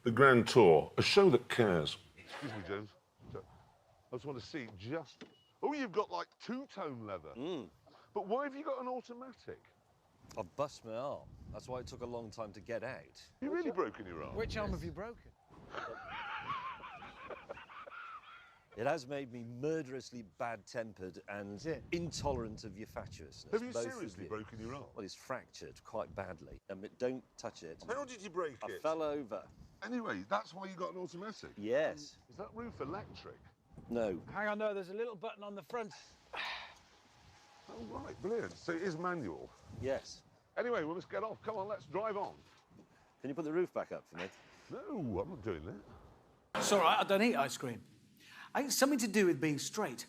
The Grand Tour, a show that cares. Excuse me, James. I just want to see just... Oh, you've got, like, two-tone leather. But why have you got an automatic? I've bust my arm. That's why it took a long time to get out. You really broken your arm? Which arm have you broken? It has made me murderously bad-tempered and intolerant of your fatuousness. Have you both seriously of broken your arm? Well, it's fractured quite badly. Don't touch it. How did you break I it? fell over. Anyway, that's why you got an automatic? Yes. Is that roof electric? No. Hang on, no, there's a little button on the front. Oh, right, brilliant. So it is manual? Yes. Anyway, we must get off. Come on, let's drive on. Can you put the roof back up for me? No, I'm not doing that. It's all right, I don't eat ice cream. I think it's something to do with being straight.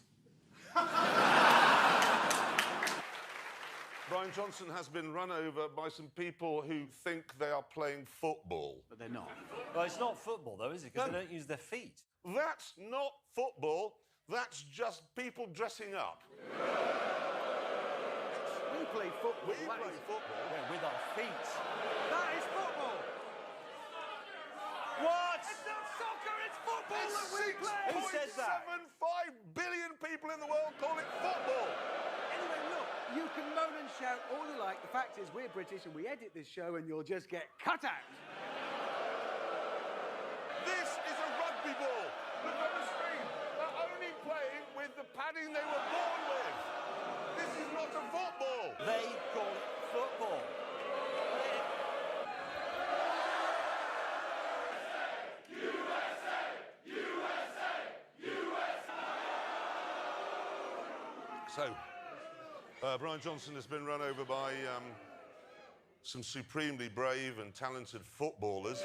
Brian Johnson has been run over by some people who think they are playing football. But they're not. Well, it's not football, though, is it? Because they don't use their feet. That's not football. That's just people dressing up. We play football. We play football. Yeah, with our feet. That is football. What? It's not soccer, it's football that we play. Who said that? 6.75 billion people in the world call it football. Anyway, look, you can moan and shout all you like. The fact is, we're British and we edit this show and you'll just get cut out. This is a rugby ball. Look at the screen. They're only playing with the padding they were born with. This is not a football. They call it football. So, Brian Johnson has been run over by some supremely brave and talented footballers.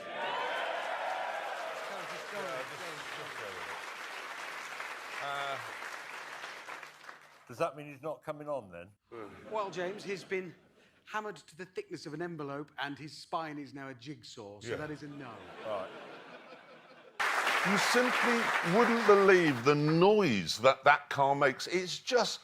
Does that mean he's not coming on, then? Well, James, he's been hammered to the thickness of an envelope and his spine is now a jigsaw, so Yeah. that is a no. You simply wouldn't believe the noise that that car makes. It's just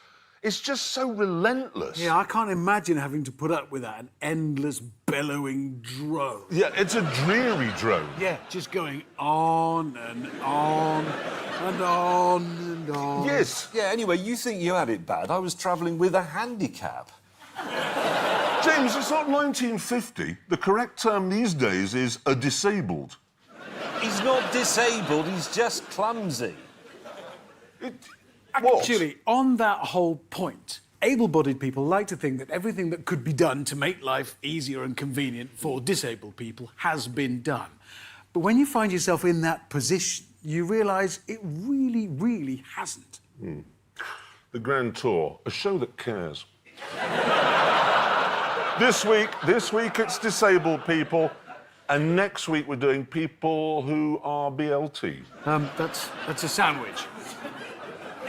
so relentless. Yeah, I can't imagine having to put up with that, an endless bellowing drone. Yeah, it's a dreary drone. Yeah, just going on and on and on and on. Yes. Yeah, anyway, you think you had it bad. I was travelling with a handicap. James, it's not 1950. The correct term these days is a disabled. He's not disabled, he's just clumsy. What? Actually, on that whole point, able-bodied people like to think that everything that could be done to make life easier and convenient for disabled people has been done. But when you find yourself in that position, you realise it really, really hasn't. The Grand Tour, a show that cares. This week it's disabled people, and next week we're doing people who are BLT. That's a sandwich.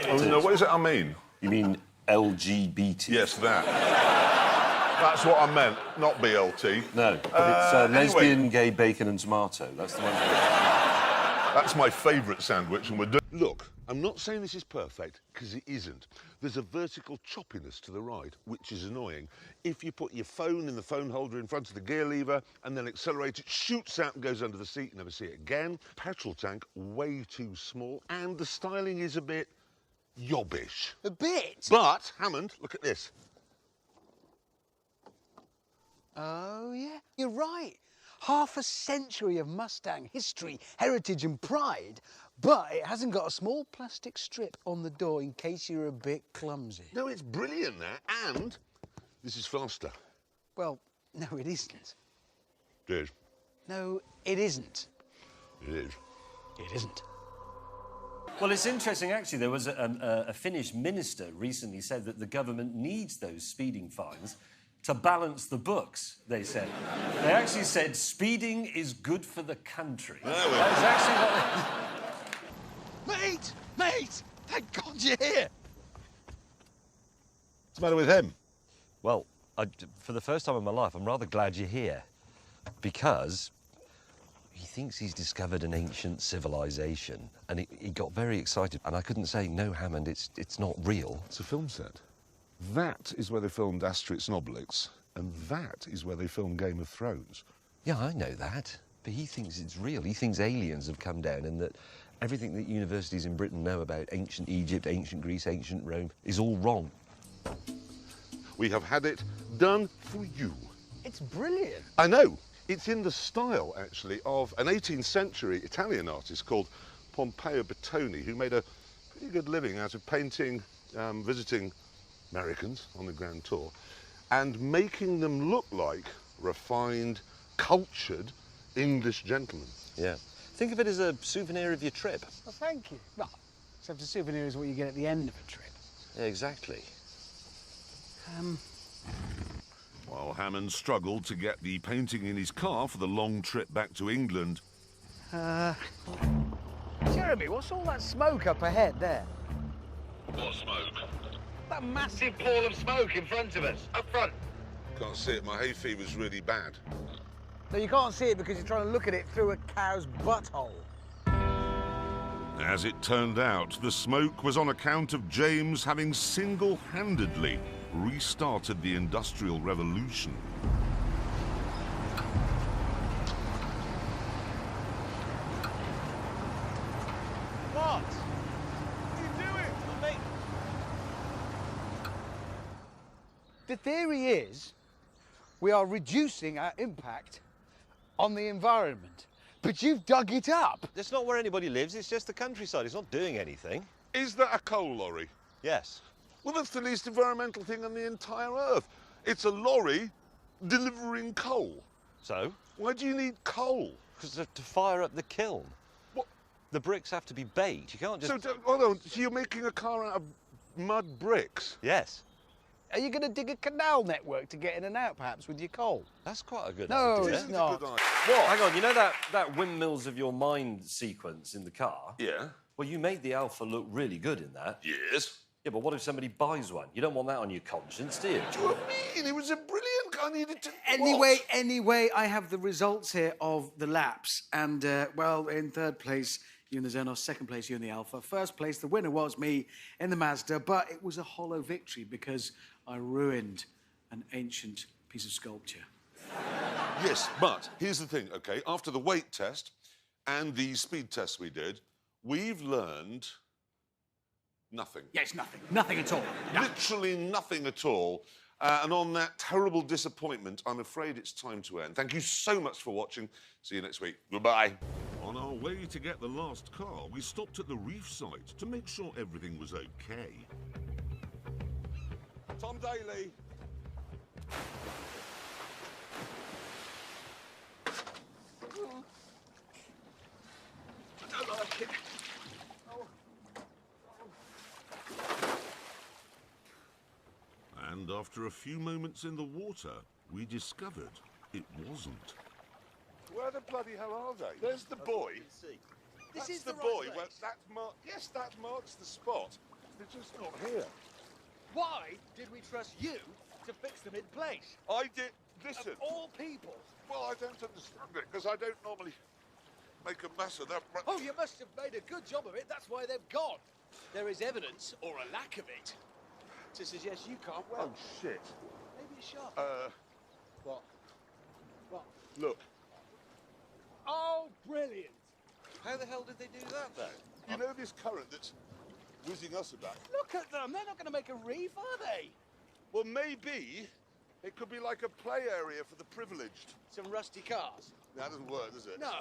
Oh, no, what is it I mean? You mean LGBT? Yes, that. That's what I meant, not BLT. No, but it's lesbian, anyway. gay, bacon and tomato. That's the one. That's my favourite sandwich, and we're doing... Look, I'm not saying this is perfect, because it isn't. There's a vertical choppiness to the ride, which is annoying. If you put your phone in the phone holder in front of the gear lever and then accelerate, it shoots out and goes under the seat, you never see it again. Petrol tank, way too small, and the styling is a bit yobbish. A bit? But, Hammond, look at this. Oh, yeah, you're right. Half a century of Mustang history, heritage and pride, but it hasn't got a small plastic strip on the door in case you're a bit clumsy. No, it's brilliant, that, and this is faster. Well, no, it isn't. It is. No, it isn't. It is. It isn't. Well, it's interesting, actually. There was a Finnish minister recently said that the government needs those speeding fines to balance the books, they said. They actually said speeding is good for the country. There we That was actually what... Mate! Mate! Thank God you're here! What's the matter with him? Well, for the first time in my life, I'm rather glad you're here. Because he thinks he's discovered an ancient civilization. And he got very excited. And I couldn't say, no, Hammond, it's not real. It's a film set. That is where they filmed Asterix and Obelix, and that is where they filmed Game of Thrones. Yeah, I know that. he thinks it's real. He thinks aliens have come down and that everything that universities in Britain know about ancient Egypt, ancient Greece, ancient Rome is all wrong. We have had it done for you. It's brilliant. I know. It's in the style, actually, of an 18th century Italian artist called Pompeo Bettoni, who made a pretty good living out of painting, visiting Americans on the Grand Tour, and making them look like refined, cultured English gentlemen. Yeah. Think of it as a souvenir of your trip. Well, thank you. Well, except a souvenir is what you get at the end of a trip. Yeah, exactly. While Hammond struggled to get the painting in his car for the long trip back to England. Jeremy, what's all that smoke up ahead there? What smoke? That massive ball of smoke in front of us, up front. Can't see it, my hay fever's really bad. No, you can't see it because you're trying to look at it through a cow's butthole. As it turned out, the smoke was on account of James having single-handedly restarted the Industrial Revolution. What? What are you doing? Mate. The theory is we are reducing our impact on the environment. But you've dug it up. It's not where anybody lives, it's just the countryside. It's not doing anything. Is that a coal lorry? Yes. Well, that's the least environmental thing on the entire Earth. It's a lorry delivering coal. So? Why do you need coal? Because to fire up the kiln. What? The bricks have to be baked. You can't just... Hold on, so you're making a car out of mud bricks? Yes. Are you going to dig a canal network to get in and out, perhaps, with your coal? That's quite a good No, idea. it's not. A good idea. What? Hang on, you know that windmills of your mind sequence in the car? Yeah. Well, you made the Alpha look really good in that. Yes. Yeah, but what if somebody buys one? You don't want that on your conscience, do you? What do you mean? It was a brilliant car. I needed to... Anyway, I have the results here of the laps. And, well, in third place, you in the Xenos. Second place, you in the Alpha. First place, the winner was me in the Mazda. But it was a hollow victory because I ruined an ancient piece of sculpture. Yes, but here's the thing, OK? After the weight test and the speed test we did, we've learned nothing. Yes, nothing. Nothing at all. Literally nothing at all. And on that terrible disappointment, I'm afraid it's time to end. Thank you so much for watching. See you next week. Goodbye. On our way to get the last car, we stopped at the reef site to make sure everything was OK. Tom Daly. I don't like it. And after a few moments in the water, we discovered it wasn't. Where the bloody hell are they? There's the boy. This That's is the the right boy. place. Well, yes, that marks the spot. They're just not here. Why did we trust you to fix them in place? I did. Listen. Of all people. Well, I don't understand it because I don't normally make a mess of that. Oh, you must have made a good job of it. That's why they've gone. There is evidence, or a lack of it, to suggest you can't well. Oh shit. Maybe it's sharp. What? What? Look. Oh, brilliant. How the hell did they do that, though? You know this current that's whizzing us about? Look at them. They're not going to make a reef, are they? Well, maybe it could be like a play area for the privileged. Some rusty cars. That doesn't work, does it? No.